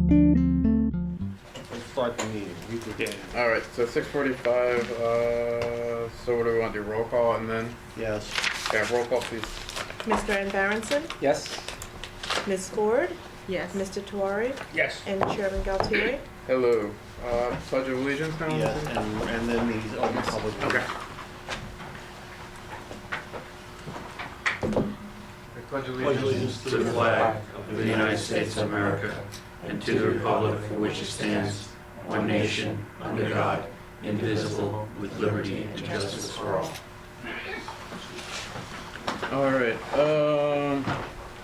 Let's start the meeting. All right, so 6:45, so what do we want to do, roll call and then? Yes. Yeah, roll call please. Mr. N. Berenson, Yes. Ms. Ford, Yes. Mr. Tuari, Yes. and Chairman Galtieri. Hello, pledge of allegiance now? Yes, and then these open public meetings. Okay. I pledge allegiance To the flag of the United States of America and to the republic for which it stands, one nation, under God, indivisible, with liberty and justice for all. All right,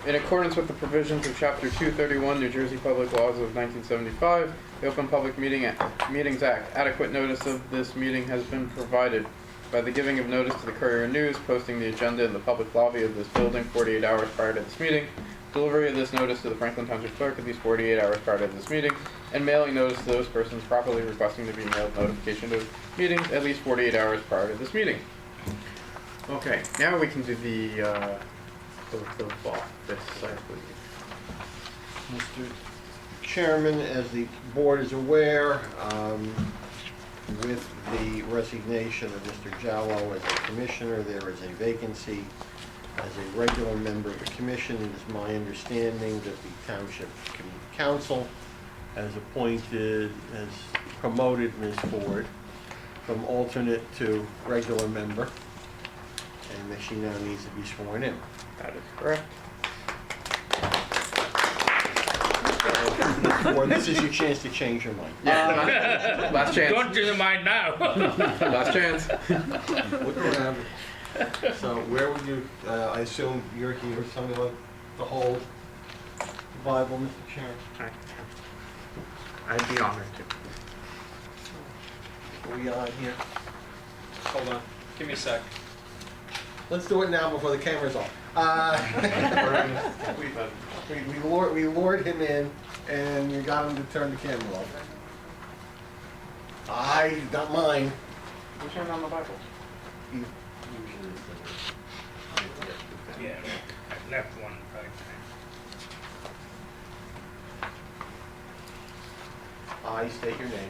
in accordance with the provisions of Chapter 231 New Jersey Public Laws of 1975, the Open Public Meetings Act, adequate notice of this meeting has been provided by the giving of notice to the Courier News, posting the agenda in the public lobby of this building 48 hours prior to this meeting, delivery of this notice to the Franklin Township Clerk at least 48 hours prior to this meeting, and mailing notice to those persons properly requesting to be mailed notification of meetings at least 48 hours prior to this meeting. Okay, now we can do the oath of office, I believe. Mr. Chairman, as the board is aware, with the resignation of Mr. Jallow as a commissioner, there is a vacancy as a regular member of the commission. It is my understanding that the Township Council has promoted Ms. Ford from alternate to regular member, and that she now needs to be sworn in. That is correct. Or this is your chance to change your mind. Yeah, last chance. Don't do the mind now. Last chance. Look around. So where would you, I assume you're here, something like the whole Bible, Mr. Chairman? I'd be honored to. Are we on here? Hold on. Give me a sec. Let's do it now before the camera's off. We lured him in and you got him to turn the camera off. I got mine. Who turned on the Bible? Yeah, I left one right I state your name.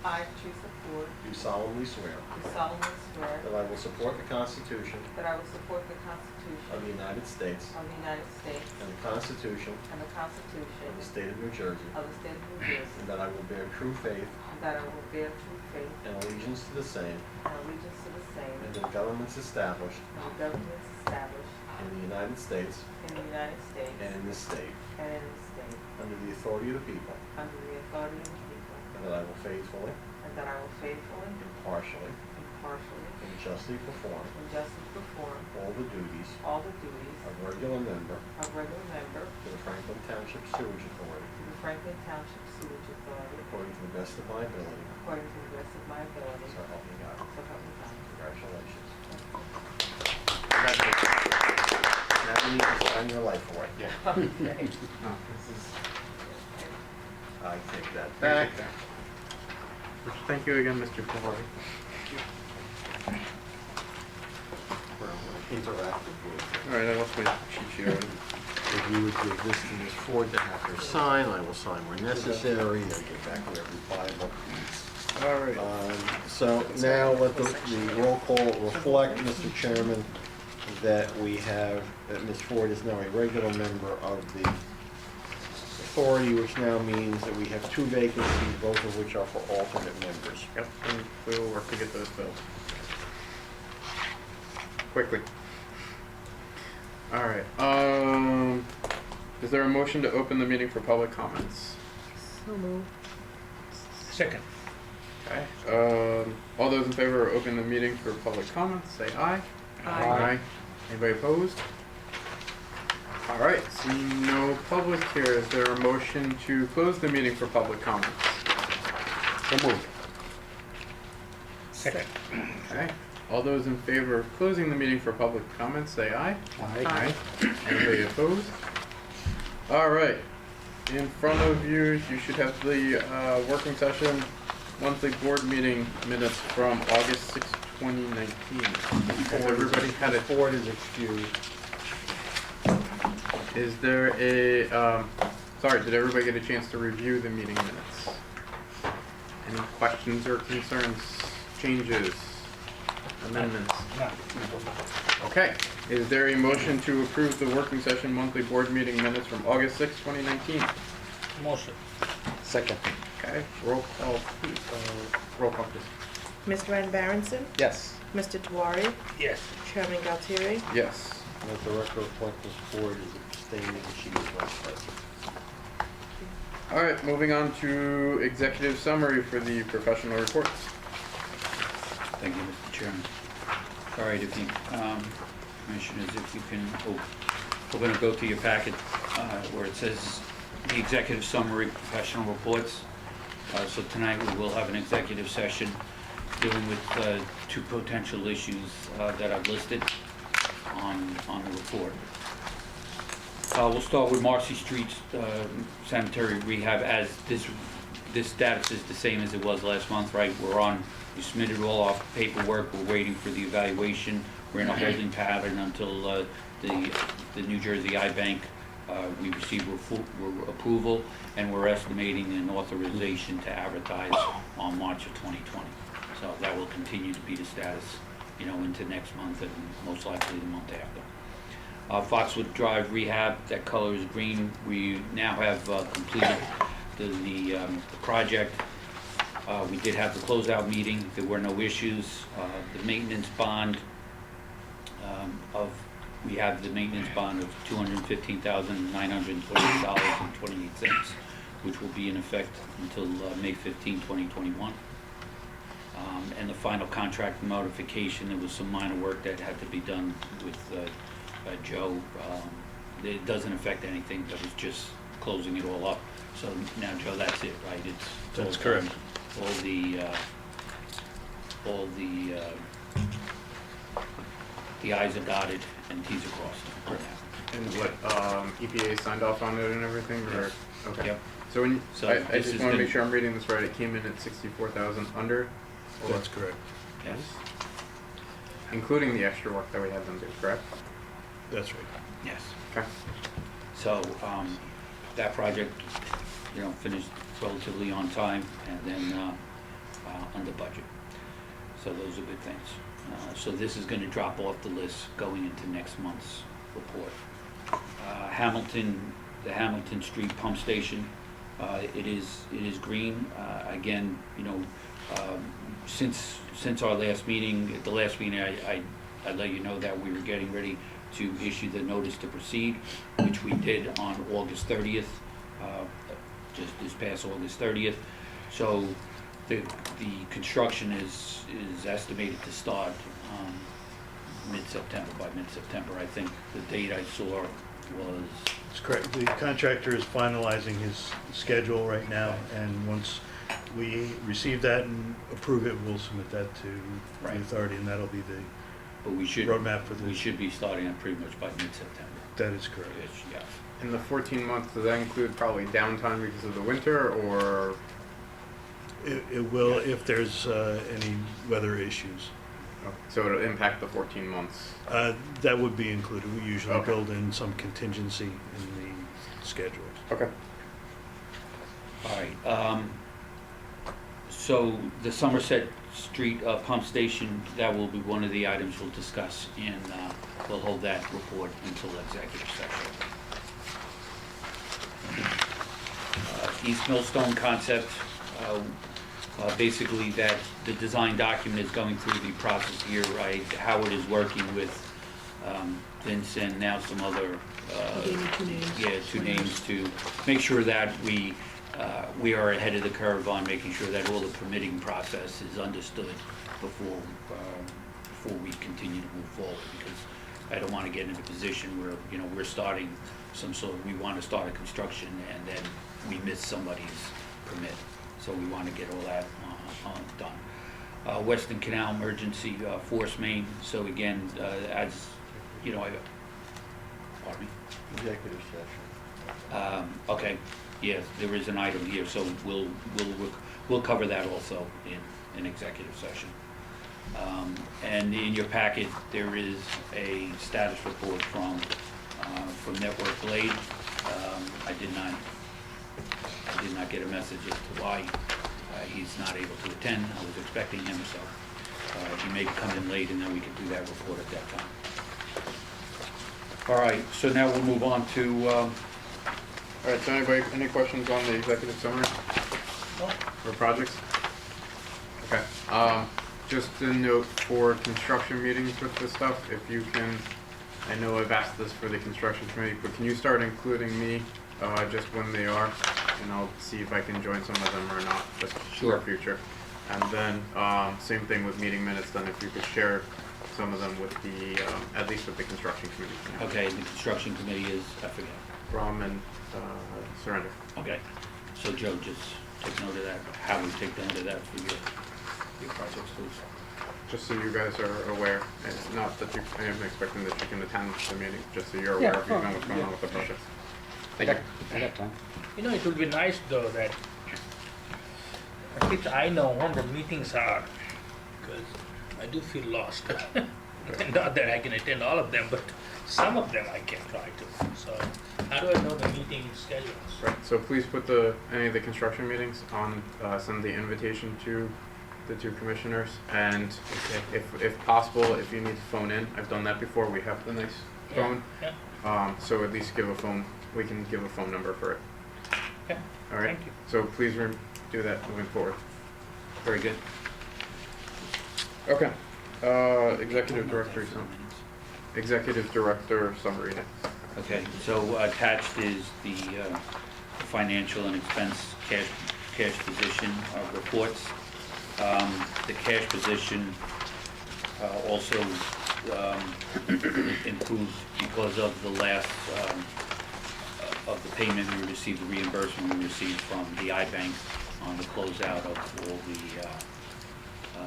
I, Teresa Ford, Do solemnly swear do solemnly swear that I will support the Constitution that I will support the Constitution of the United States of the United States and the Constitution and the Constitution of the State of New Jersey, of the State of New Jersey, and that I will bear true faith and that I will bear true faith and allegiance to the same and allegiance to the same and to the governments established and the governments established in the United States in the United States and in this state, and in this state, under the authority of the people, under the authority of the people, and that I will faithfully, and that I will faithfully, impartially, impartially, and justly perform and justly perform all the duties all the duties of regular member of regular member to the Franklin Township Sewerage Authority to the Franklin Township Sewerage Authority according to the best of my ability. according to the best of my ability. So help me God. So help me God. Congratulations. Now you need to sign your life away. Yeah. Okay. No, this is. I take that back. Thank you again, Mr. Favori. Interactive with. All right, I lost my cheat sheet already. If you would give this to Ms. Ford to have her sign, I will sign where necessary, and get back to every Bible. All right. So now let the roll call reflect, Mr. Chairman, that that Ms. Ford is now a regular member of the authority, which now means that we have two vacancies, both of which are for alternate members. Yep, and we will work to get those filled. Quickly. All right. Is there a motion to open the meeting for public comments? So moved. Second. Okay. All those in favor of opening the meeting for public comments, say aye. Aye. Anybody opposed? All right. Seeing no public here, is there a motion to close the meeting for public comments? So moved. Second. Okay. All those in favor of closing the meeting for public comments, say aye. Aye. Anybody opposed? All right. In front of you, you should have the working session monthly board meeting minutes from August 6, 2019. Has everybody had it? Ford is excused. Is there a Sorry, did everybody get a chance to review the meeting minutes? Any questions or concerns, changes, amendments? No. Okay, is there a motion to approve the working session monthly board meeting minutes from August 6, 2019? Motion. Second. Okay, roll call, please. Roll call, please. Mr. Van Barrenson, Yes. Mr. Tewari, Yes. Chairman Galtieri, Yes. Let the record reflect Ms. Ford is abstaining, she was not present. All right, moving on to executive summary for the professional reports. Thank you, Mr. Chairman. All right, if you, Commissioners, if you can, we're going to go to your packet where it says the executive summary professional reports. So tonight we will have an executive session dealing with two potential issues that I've listed on the report. We'll start with Marcy Street's sanitary rehab, as this status is the same as it was last month, right? We submitted all our paperwork, we're waiting for the evaluation. We're in a holding pattern until the New Jersey I-Bank, we received approval, and we're estimating an authorization to advertise on March of 2020. So that will continue to be the status, into next month and most likely the month after. Foxwood Drive rehab, that color is green. We now have completed the project. We did have the closeout meeting. There were no issues. The maintenance bond we have the maintenance bond of $215,928.28, which will be in effect until May 15, 2021. And the final contract modification, there was some minor work that had to be done with Joe. It doesn't affect anything, but it's just closing it all up. So now, Joe, that's it, right? That's correct. All the I's are dotted and T's are crossed for now. And what, EPA signed off on it and everything, or? Yes. Okay. Yep. So when, So I this just is wanna the- make sure I'm reading this right, it came in at 64,000 under? Or That's correct. Yes. including the extra work that we had them do, correct? That's right. Yes. Okay. So, that project, finished relatively on time and then, under budget. So those are good things. So this is gonna drop off the list going into next month's report. The Hamilton Street Pump Station, it is green. Again, since our last meeting, at the last meeting, I let you know that we were getting ready to issue the notice to proceed, which we did on August 30th, just this past August 30th. So the construction is estimated to start mid-September. By mid-September, I think the date I saw was. That's correct. The contractor is finalizing his schedule right now, and once we receive that and approve it, we'll submit that to Right. the authority, and that'll be the But we should roadmap for we the, should be starting it pretty much by mid-September. that is correct. Ish, yes. And the 14 months, does that include probably downtime because of the winter, or? It will if there's any weather issues. So it'll impact the 14 months? That would be included. We usually Okay. build in some contingency in the schedule. Okay. All right. So the Somerset Street pump station, that will be one of the items we'll discuss, and we'll hold that report until executive session. East Millstone Concept, basically that the design document is going through the process here, right? Howard is working with Vince and now some other, Gave me two names. yeah, two names to make sure that we are ahead of the curve on making sure that all the permitting process is understood before we continue to move forward, because I don't want to get in a position where, we're starting we want to start a construction and then we miss somebody's permit. So we want to get all that done. Western Canal Emergency Force Main, so again, as, pardon me? Executive session. Okay, yes, there is an item here, so we'll cover that also in executive session. And in your packet, there is a status report from Network Blade. I did not did not get a message as to why he's not able to attend. I was expecting him, so he may come in late, and then we can do that report at that time. All right, so now we'll move on to, All right, so anybody, any questions on the executive summary? Or projects? Okay, just a note for construction meetings with this stuff, if you can, I know I've asked this for the construction committee, but can you start including me, just when they are? And I'll see if I can join some of them or not, just Sure. for future. And then, same thing with meeting minutes, then if you could share some of them with the, at least with the construction committee. for now. okay, the construction committee is, I forget. Rom and, Surrender. Okay, so Joe, just take note of that, how we take note of that for your projects, please. Just so you guys are aware, and not that you, I am expecting that you can attend the meeting, just so you're aware of even what's going on with the project. Thank you. You know, it would be nice though that at least I know when the meetings are, because I do feel lost. Not that I can attend all of them, but some of them I can try to. So how do I know the meeting schedules? Right, so please put any of the construction meetings on, send the invitation to the two commissioners, and if possible, if you need to phone in, I've done that before, we have the nice phone. Yeah. So at least we can give a phone number for it. Okay. All right? Thank you. So please do that moving forward. Very good. Okay, executive director summary. Okay, so attached is the financial and expense cash position reports. The cash position also improved because of the last of the payment we received, the reimbursement we received from the iBank on the closeout of all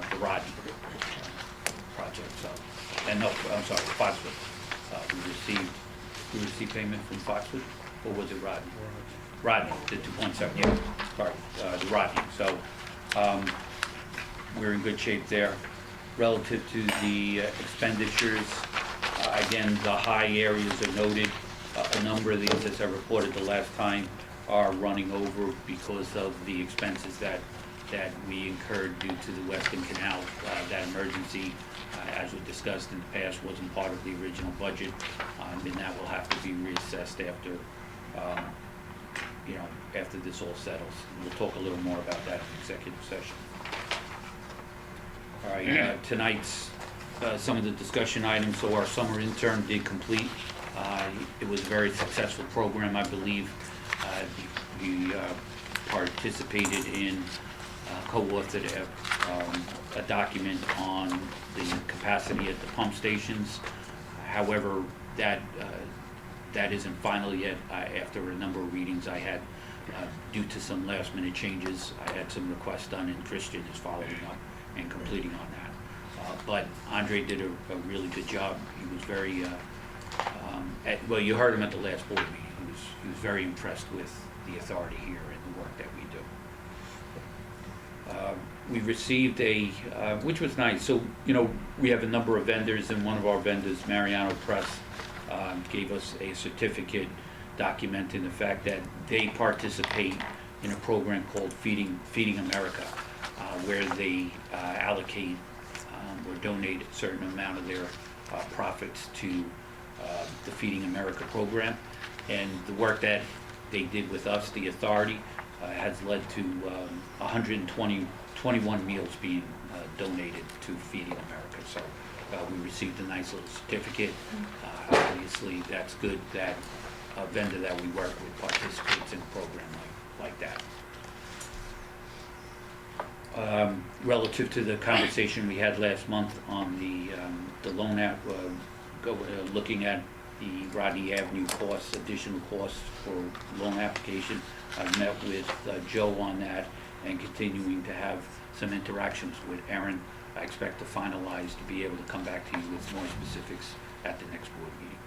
the Rodney project. So, and no, I'm sorry, Foxwood. We received payment from Foxwood, or was it Rodney? Rodney, the 2.7. Yeah, sorry, the Rodney. So we're in good shape there. Relative to the expenditures, again, the high areas are noted. A number of these, as I reported the last time, are running over because of the expenses that we incurred due to the Western Canal. That emergency, as we discussed in the past, wasn't part of the original budget, and that will have to be reassessed after, after this all settles. We'll talk a little more about that in executive session. All right, tonight's, some of the discussion items. So our summer intern did complete. It was a very successful program, I believe. He participated in, co-authored a document on the capacity at the pump stations. However, that isn't final yet. After a number of readings I had, due to some last minute changes, I had some requests done, and Christian is following up and completing on that. But Andre did a really good job. He was very, well, you heard him at the last board meeting. He was very impressed with the authority here and the work that we do. We received which was nice. So, we have a number of vendors, and one of our vendors, Mariano Press, gave us a certificate documenting the fact that they participate in a program called Feeding America, where they allocate or donate a certain amount of their profits to the Feeding America program. And the work that they did with us, the authority, has led to 121 meals being donated to Feeding America. So we received a nice little certificate. Obviously, that's good that a vendor that we work with participates in a program like that. Relative to the conversation we had last month on the loan app, looking at the Rodney Avenue costs, additional costs for loan application, I've met with Joe on that and continuing to have some interactions with Aaron. I expect to finalize to be able to come back to you with more specifics at the next board meeting.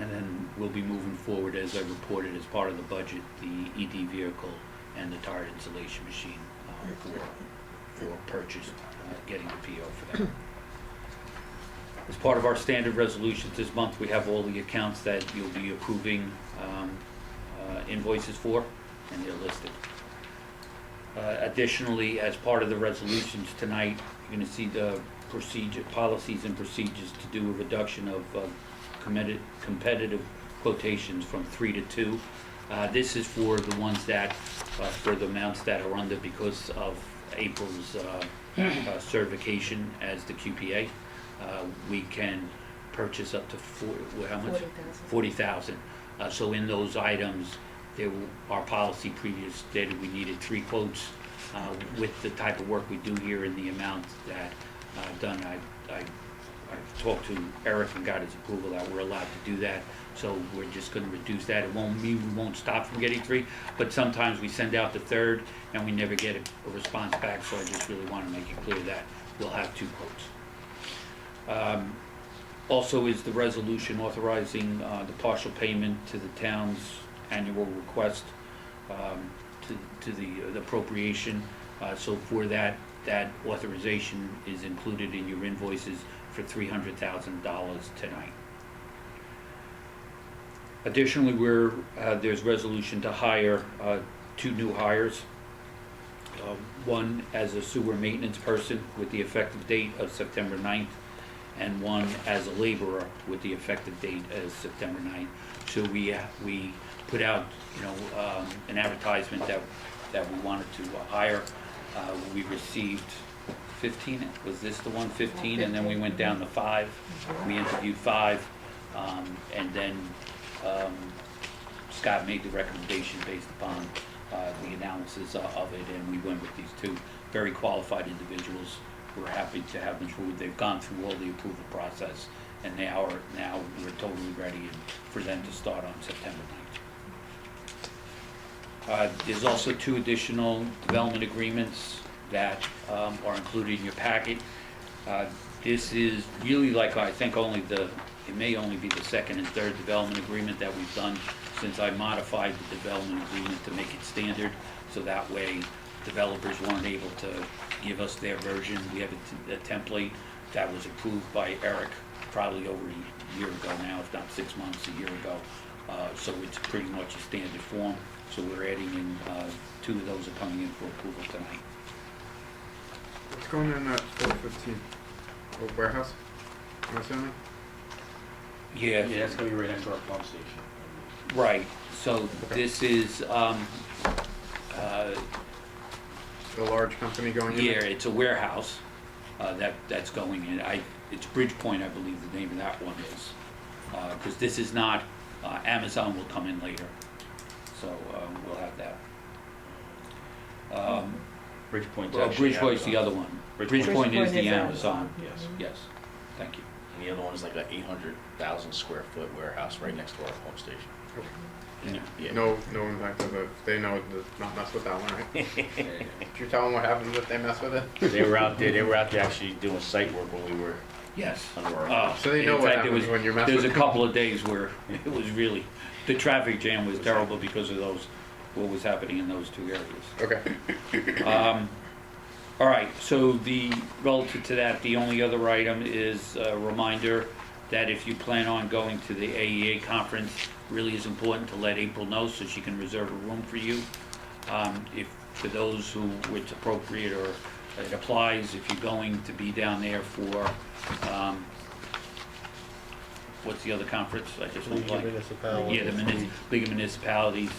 And then we'll be moving forward, as I reported, as part of the budget, the ED vehicle and the tire insulation machine for purchase, getting the PO for that. As part of our standard resolutions this month, we have all the accounts that you'll be approving invoices for, and they're listed. Additionally, as part of the resolutions tonight, you're gonna see the policies and procedures to do a reduction of competitive quotations from 3 to 2. This is for the ones that, for the amounts that are under because of April's certification as the QPA. We can purchase up to how much? 40,000. So in those items, our policy previous stated we needed 3 quotes. With the type of work we do here and the amount that done, I've talked to Eric and got his approval that we're allowed to do that. So we're just gonna reduce that. It won't mean we won't stop from getting 3, but sometimes we send out the 3rd and we never get a response back, so I just really wanna make it clear that we'll have 2 quotes. Also is the resolution authorizing the partial payment to the town's annual request to the appropriation. So for that authorization is included in your invoices for $300,000 tonight. Additionally, there's resolution to hire 2 new hires. One as a sewer maintenance person with the effective date of September 9th, and one as a laborer with the effective date as September 9th. So we put out, an advertisement that we wanted to hire. We received 15, was this the one, 15? And then we went down to 5. We interviewed 5, and then Scott made the recommendation based upon the analysis of it, and we went with these 2 very qualified individuals. We're happy to have them through. They've gone through all the approval process, and now we're totally ready for them to start on September 9th. There's also 2 additional development agreements that are included in your packet. This is really like, I think it may only be the 2nd and 3rd development agreement that we've done since I modified the development agreement to make it standard, so that way developers weren't able to give us their version. We have a template that was approved by Eric probably over a year ago now, if not 6 months, a year ago. So it's pretty much a standard form. So we're adding in, 2 of those are coming in for approval tonight. What's going on at 415? Old warehouse, I'm assuming? Yeah. Yeah, that's gonna be right next to our pump station. Right, so this is, The large company going in? yeah, it's a warehouse, that's going in. It's Bridgepoint, I believe the name of that one is. Cause this is not, Amazon will come in later. So, we'll have that. Bridgepoint's Well, actually Bridgepoint's the Amazon. other one. Bridgepoint Bridgepoint is the is Amazon. Yes. Yes, thank you. And the other one is like an 800,000 square foot warehouse right next to our pump station. Yeah. Yeah. No impact of it. They know to not mess with that one, right? Did you tell them what happens if they mess with it? They were out there actually doing site work when we were Yes. under our. So they know In what fact, happens when you're messing There was with a them. couple of days where it was really, the traffic jam was terrible because of what was happening in those 2 areas. Okay. All right, so relative to that, the only other item is a reminder that if you plan on going to the AEA conference, really is important to let April know so she can reserve a room for you. If, for those who it's appropriate or it applies, if you're going to be down there for, what's the other conference? I just went League of blank. Municipalities. Yeah, the League of Municipalities,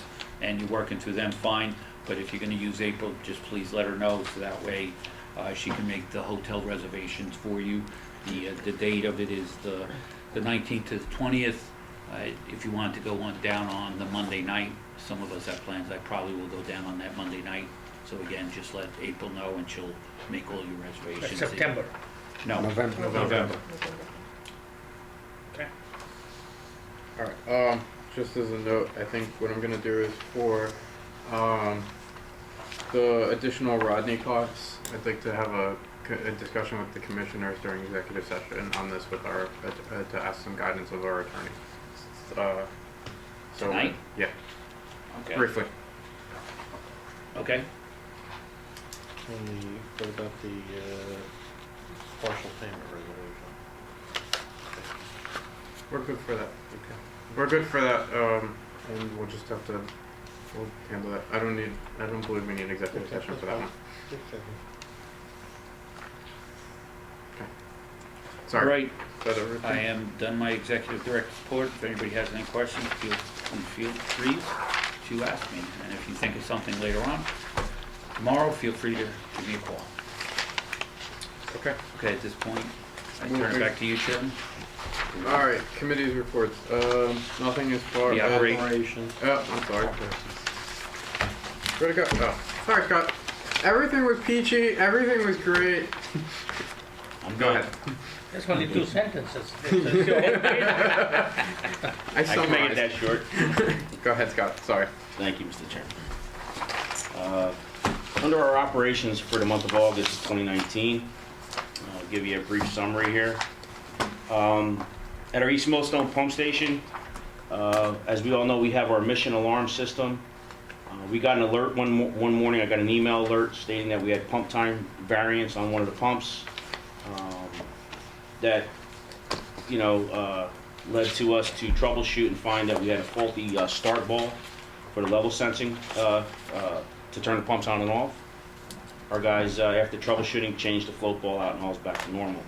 and you're working through them, fine. But if you're gonna use April, just please let her know, so that way she can make the hotel reservations for you. The date of it is the 19th to the 20th. If you want to go down on the Monday night, some of us have plans, I probably will go down on that Monday night. So again, just let April know and she'll make all your reservations. September. No, November. November. Okay. Alright, just as a note, I think what I'm gonna do is for, the additional Rodney costs, I'd like to have a discussion with the commissioners during executive session on this with our, to ask some guidance of our attorney. So, Tonight? yeah, Okay, briefly. okay. And what about the partial payment resolution? We're good for that. Okay. We're good for that, and we'll just have to, we'll handle that. I don't believe we need executive session for that one. Sorry. Right, Is that everything? I am done my executive director's report. If anybody has any questions, feel free to ask me. And if you think of something later on, tomorrow, feel free to give me a call. Okay. Okay, at this point, I turn it back to you, Chairman. All right, committees reports. Nothing as far The as. Operation. Oh, I'm sorry. Where'd it go? Oh, sorry, Scott. Everything was peachy. Everything was great. Go ahead. That's only 2 sentences. I I can make it summarized. that short. Go ahead, Scott. Sorry. Thank you, Mr. Chairman. Under our operations for the month of August 2019, I'll give you a brief summary here. At our East Millstone pump station, as we all know, we have our emission alarm system. We got an alert one morning. I got an email alert stating that we had pump time variance on one of the pumps. That, led to us to troubleshoot and find that we had a faulty start ball for the level sensing to turn the pumps on and off. Our guys, after troubleshooting, changed the float ball out and all is back to normal.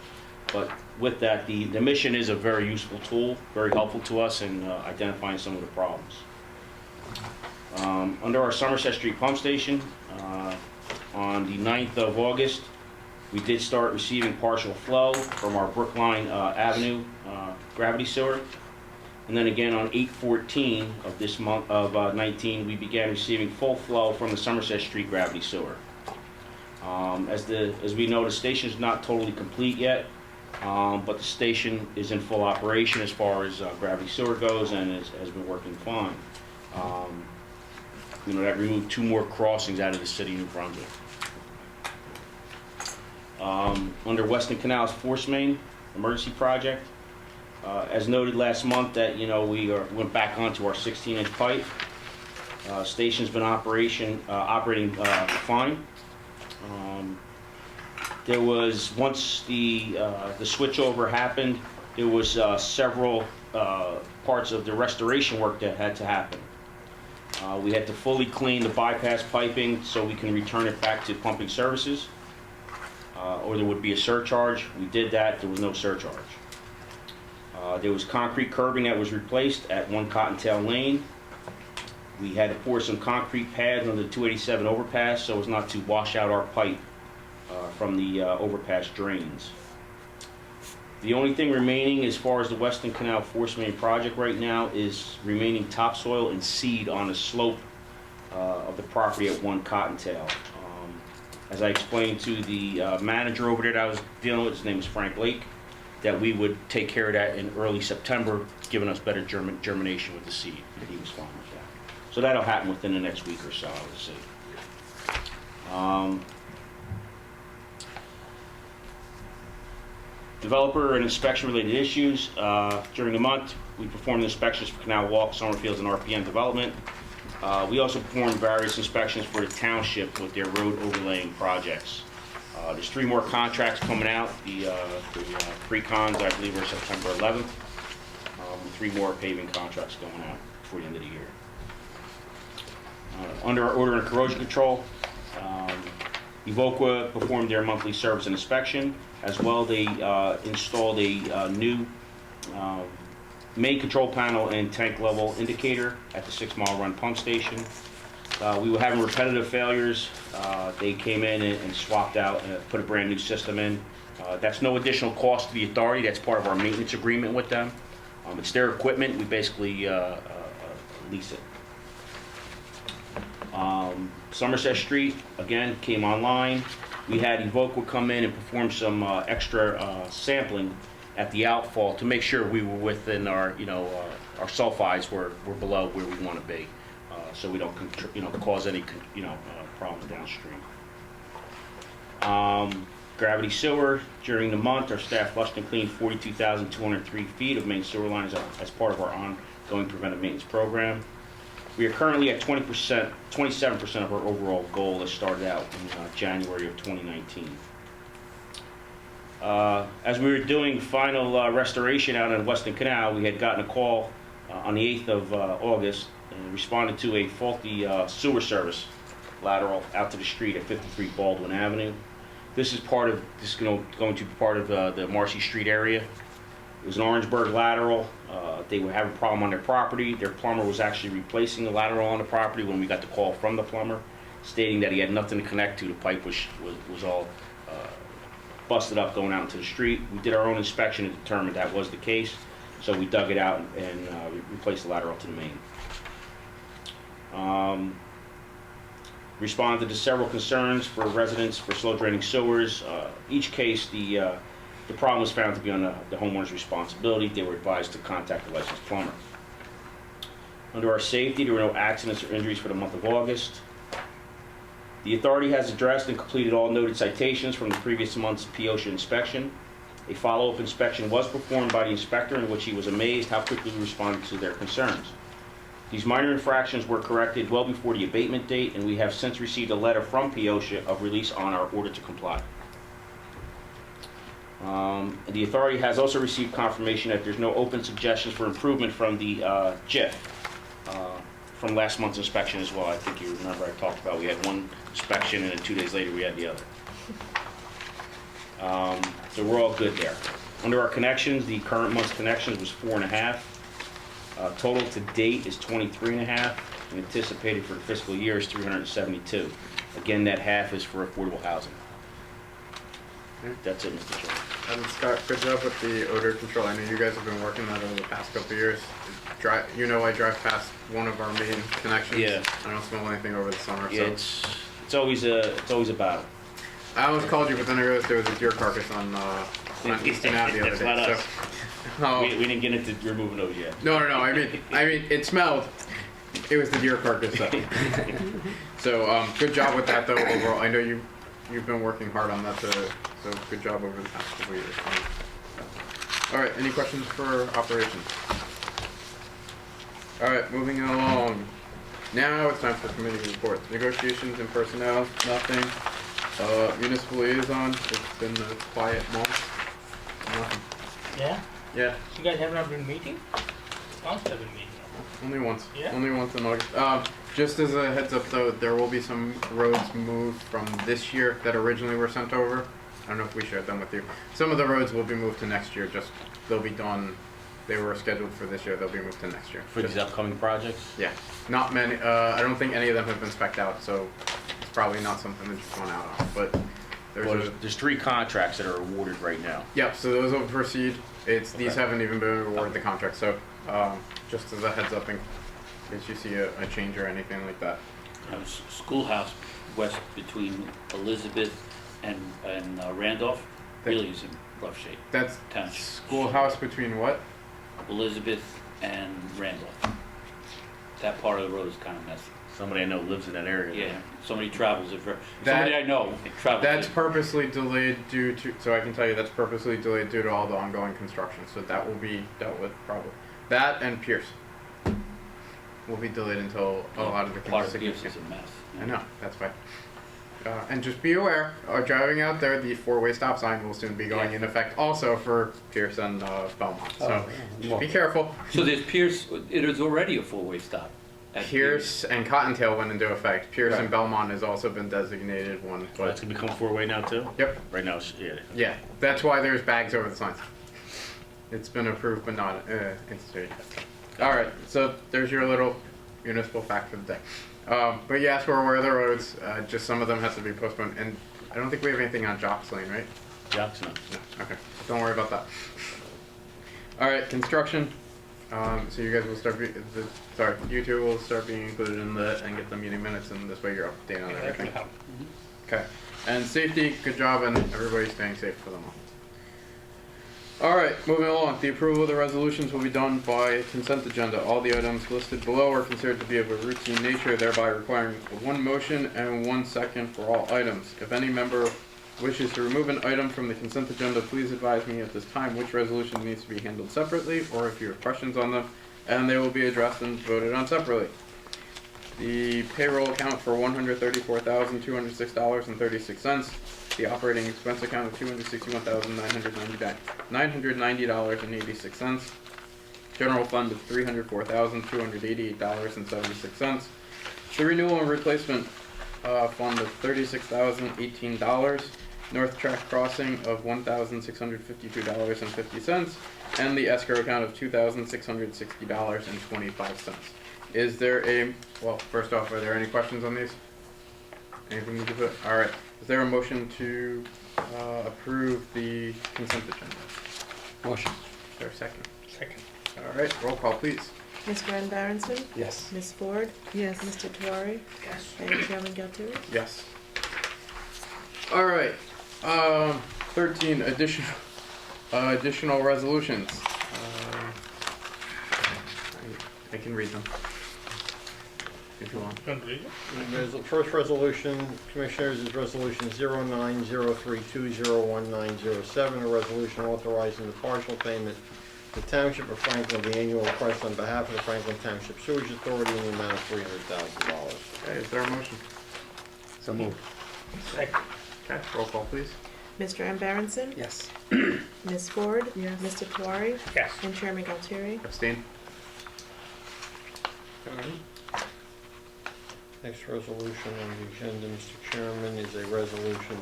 But with that, the mission is a very useful tool, very helpful to us in identifying some of the problems. Under our Somerset Street pump station, on the 9th of August, we did start receiving partial flow from our Brookline Avenue gravity sewer. And then again on 8/14 of this month of 19, we began receiving full flow from the Somerset Street gravity sewer. As we know, the station is not totally complete yet, but the station is in full operation as far as gravity sewer goes and has been working fine. That removed 2 more crossings out of the city of New Brunswick. Under Weston Canal's force main emergency project, as noted last month that we went back onto our 16-inch pipe. Station's been operating fine. There was, once the switchover happened, there was several parts of the restoration work that had to happen. We had to fully clean the bypass piping so we can return it back to pumping services, or there would be a surcharge. We did that. There was no surcharge. There was concrete curbing that was replaced at 1 Cottontail Lane. We had to pour some concrete pads under the 287 overpass so as not to wash out our pipe from the overpass drains. The only thing remaining as far as the Weston Canal Force Main project right now is remaining topsoil and seed on the slope of the property at 1 Cottontail. As I explained to the manager over there that I was dealing with, his name is Frank Lake, that we would take care of that in early September, giving us better germination with the seed, and he was fine with that. So that'll happen within the next week or so, I would say. Developer and inspection related issues. During the month, we performed inspections for Canal Walk, Summerfields, and RPM development. We also performed various inspections for the township with their road overlaying projects. There's 3 more contracts coming out. The pre-cons, I believe, are September 11th. 3 more paving contracts going out before the end of the year. Under our odor and corrosion control, Evoqua performed their monthly service and inspection. As well, they installed a new main control panel and tank level indicator at the 6 Mile Run pump station. We were having repetitive failures. They came in and swapped out and put a brand new system in. That's no additional cost to the authority. That's part of our maintenance agreement with them. It's their equipment. We basically lease it. Somerset Street, again, came online. We had Evoqua come in and perform some extra sampling at the outfall to make sure we were within our, our sulfides were below where we want to be, so we don't, cause any, problems downstream. Gravity sewer, during the month, our staff flushed and cleaned 42,203 feet of main sewer lines as part of our ongoing preventive maintenance program. We are currently at 20%, 27% of our overall goal that started out in January of 2019. As we were doing final restoration out in Weston Canal, we had gotten a call on the 8th of August and responded to a faulty sewer service lateral out to the street at 53 Baldwin Avenue. This is going to be part of the Marcy Street area. It was an Orangeburg lateral. They were having a problem on their property. Their plumber was actually replacing the lateral on the property when we got the call from the plumber, stating that he had nothing to connect to. The pipe was all busted up going out into the street. We did our own inspection and determined that was the case, so we dug it out and replaced the lateral to the main. Responded to several concerns for residents for slow draining sewers. Each case, the problem was found to be on the homeowner's responsibility. They were advised to contact the licensed plumber. Under our safety, there were no accidents or injuries for the month of August. The authority has addressed and completed all noted citations from the previous month's POSHA inspection. A follow-up inspection was performed by the inspector in which he was amazed how quickly we responded to their concerns. These minor infractions were corrected well before the abatement date, and we have since received a letter from POSHA of release on our order to comply. The authority has also received confirmation that there's no open suggestions for improvement from the JIF from last month's inspection as well. I think you remember I talked about we had one inspection and then 2 days later we had the other. So we're all good there. Under our connections, the current month's connections was 4.5. Total to date is 23.5, and anticipated for the fiscal year is 372. Again, that half is for affordable housing. That's it, Mr. Chairman. Scott, good job with the odor control. I know you guys have been working that over the past couple of years. I drive past one of our main connections. Yeah. I don't smell anything over the summer. Yeah, so. it's always a battle. I almost called you, but then I realized there was a deer carcass on Eastern Ave the other That's day. not us. So, We didn't get into removing those yet. no. I mean, it smelled. It was the deer carcass. So, good job with that, though. Overall, I know you've been working hard on that. So good job over the past couple of years. All right. Any questions for operations? All right. Moving along. Now it's time for committee reports. Negotiations and personnel. Nothing. Municipal liaison. It's been a quiet month. Nothing. Yeah? Yeah. You guys have not been meeting? Must have been meeting. Only once. Yeah? Only once in August. Just as a heads up though, there will be some roads moved from this year that originally were sent over. I don't know if we shared them with you. Some of the roads will be moved to next year. Just they'll be done. They were scheduled for this year. They'll be moved to next year. For these upcoming projects? Yeah. Not many. I don't think any of them have been spec'd out, so it's probably not something that just went out on. But There's 3 contracts that are awarded right now. yeah. So those will proceed. These haven't even been awarded the contract. So just as a heads up in case you see a change or anything like that. Schoolhouse west between Elizabeth and Randolph really is in rough shape. That's Township. schoolhouse between what? Elizabeth and Randolph. That part of the road is kind of messy. Somebody I know lives in that area. Yeah, somebody travels it. Somebody I know travels That's it. purposely delayed due to. So I can tell you that's purposely delayed due to all the ongoing construction. So that will be dealt with probably. That and Pierce will be delayed until a lot of the Part of Pierce significant- is a mess. I know, that's fine. And just be aware, driving out there, the 4-way stop sign will soon be going in effect also for Pierce and Belmont. So just be careful. So there's Pierce, it is already a 4-way stop. at Pierce and Cottontail went into effect. Pierce Right. and Belmont has also been designated one. But it's gonna become 4-way now too? Yep. Right now, yeah. Yeah, that's why there's bags over the signs. It's been approved but not instituted. All right, so there's your little municipal fact for the day. But yes, we're aware of the roads. Just some of them have to be postponed, and I don't think we have anything on Jocks Lane, right? Jackson. No. Okay. Don't worry about that. All right, construction. So you guys will start. You two will start being included in the and get the meeting minutes, and this way you're up to date on everything. Okay. And safety, good job, and everybody's staying safe for the month. All right, moving along. The approval of the resolutions will be done by consent agenda. All the items listed below are considered to be of a routine nature, thereby requiring one motion and 1 second for all items. If any member wishes to remove an item from the consent agenda, please advise me at this time which resolution needs to be handled separately, or if you have questions on them, and they will be addressed and voted on separately. The payroll account for $134,206.36. The operating expense account of $261,990.86. General fund of $304,288.76. The renewal and replacement fund of $36,018. North Track Crossing of $1,652.50. And the escrow account of $2,660.25. Is there well, first off, are there any questions on these? Anything you can put? All right. Is there a motion to approve the consent agenda? Motion. Is there a second? Second. All right. Roll call, please. Mr. Van Barnson? Yes. Ms. Ford? Yes. Mr. Tewari? Yes. And Chairman Galtieri? Yes. All right. 13 additional resolutions. I can read them if you want. Don't read it? The first resolution, Commissioners, is Resolution 0903201907, a resolution authorizing the partial payment to the Township of Franklin of the annual request on behalf of the Franklin Township Sewerage Authority in the amount of $300,000. Okay, is there a motion? So moved. Second. Okay, roll call, please. Mr. Van Barnson? Yes. Ms. Ford? Yes. Mr. Tewari? Yes. And Chairman Galtieri? Abstain. Next resolution on the agenda, Mr. Chairman, is a resolution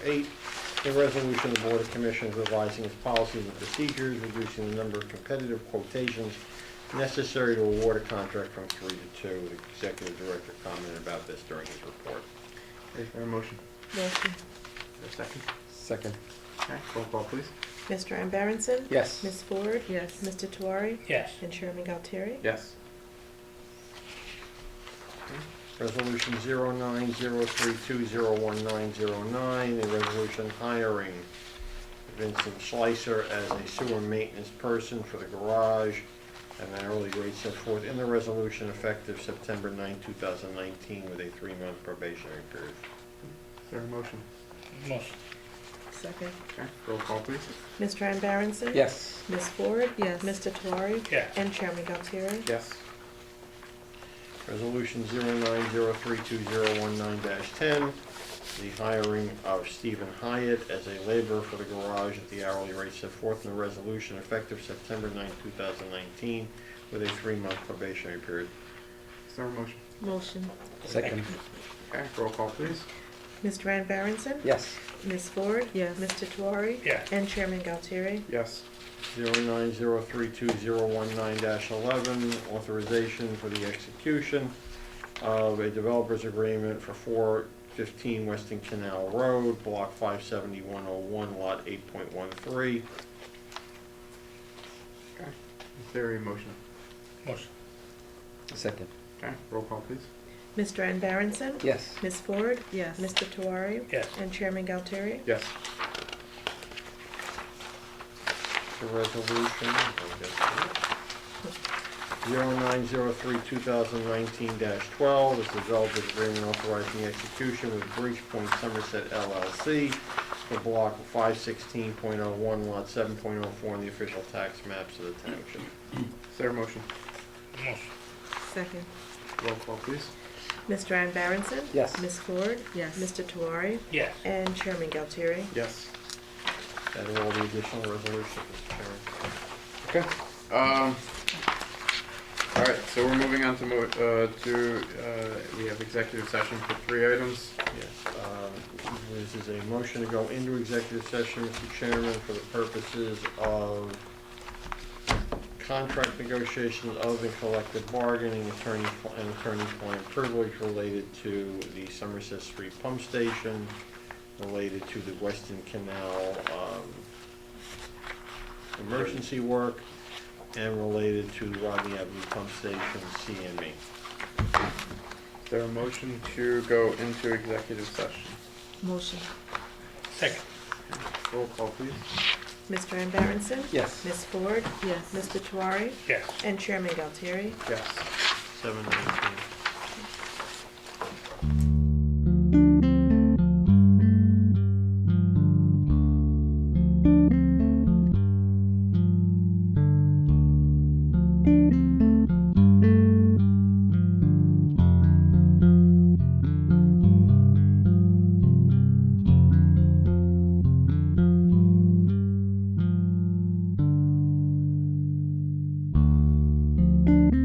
09032011-08. A resolution of the Board of Commissioners revising its policies and procedures, reducing the number of competitive quotations necessary to award a contract from 3 to 2. The Executive Director commented about this during his report. Is there a motion? Motion. Is there a second? Second. Okay, roll call, please. Mr. Van Barnson? Yes. Ms. Ford? Yes. Mr. Tewari? Yes. And Chairman Galtieri? Yes. Resolution 0903201909, a resolution hiring Vincent Schleiser as a sewer maintenance person for the garage at an hourly rate set forth in the resolution effective September 9, 2019 with a 3-month probationary period. Is there a motion? Motion. Second. Okay, roll call, please. Mr. Van Barnson? Yes. Ms. Ford? Yes. Mr. Tewari? Yes. And Chairman Galtieri? Yes. Resolution 09032019-10, the hiring of Stephen Hyatt as a laborer for the garage at the hourly rate set forth in the resolution effective September 9, 2019 with a 3-month probationary period. Is there a motion? Motion. Second. Okay, roll call, please. Mr. Van Barnson? Yes. Ms. Ford? Yes. Mr. Tewari? Yes. And Chairman Galtieri? Yes. 09032019-11, authorization for the execution of a developer's agreement for 415 Weston Canal Road, Block 57101, Lot 8.13. Okay. Is there a motion? Motion. Second. Okay, roll call, please. Mr. Van Barnson? Yes. Ms. Ford? Yes. Mr. Tewari? Yes. And Chairman Galtieri? Yes. The resolution, 0903-2019-12 is the developer's agreement authorizing the execution with Bridgepoint Somerset LLC for block 516.01, lot 7.04 in the official tax maps of the township. Is there a motion? Motion. Second. Roll call, please. Mr. Van Barnson? Yes. Ms. Ford? Yes. Mr. Tewari? Yes. And Chairman Galtieri? Yes. That are all the additional resolutions, Mr. Chairman. Okay. All right. So we're moving on to we have executive session for 3 items. Yes, this is a motion to go into executive session, Mr. Chairman, for the purposes of contract negotiations of the collective bargaining, attorney-client privilege related to the Somerset Street pump station, related to the Weston Canal emergency work, and related to the Rodney Avenue pump station CME. Is there a motion to go into executive session? Motion. Second. Roll call, please. Mr. Van Barnson? Yes. Ms. Ford? Yes. Mr. Tewari? Yes. And Chairman Galtieri? Yes. 7:19. you.